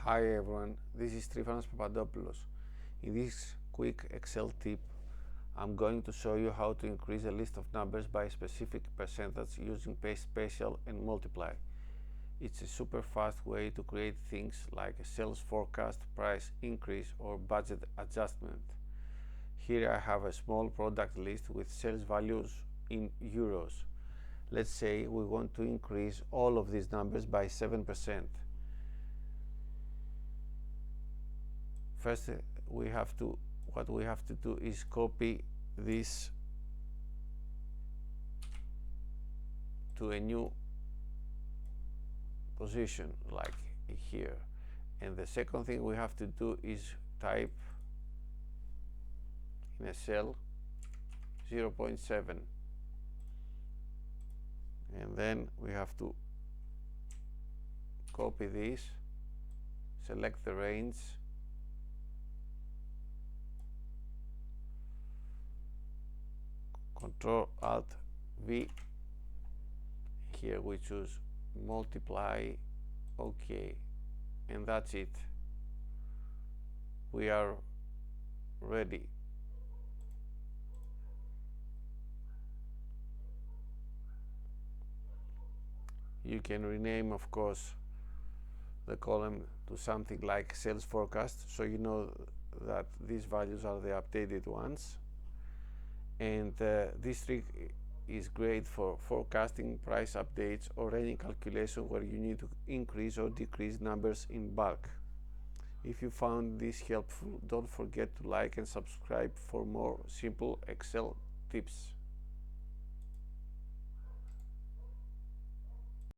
Hi everyone, this is Trifanos Papadopoulos. In this quick Excel tip, I'm going to show you how to increase a list of numbers by a specific percentage using paste, special and multiply. It's a super fast way to create things like a sales forecast, price increase or budget adjustment. Here I have a small product list with sales values in euros. Let's say we want to increase all of these numbers by 7%. First, what we have to do is copy this to a new position like here, and the second thing we have to do is type in a cell 0.7, and then we have to copy this, select the range, CTRL+ALT+V. Here we choose multiply, OK, and that's it. We are ready. You can rename, of course, the column to something like sales forecast, so you know that these values are the updated ones. And this trick is great for forecasting, price updates, or any calculation where you need to increase or decrease numbers in bulk. If you found this helpful, don't forget to like and subscribe for more simple Excel tips.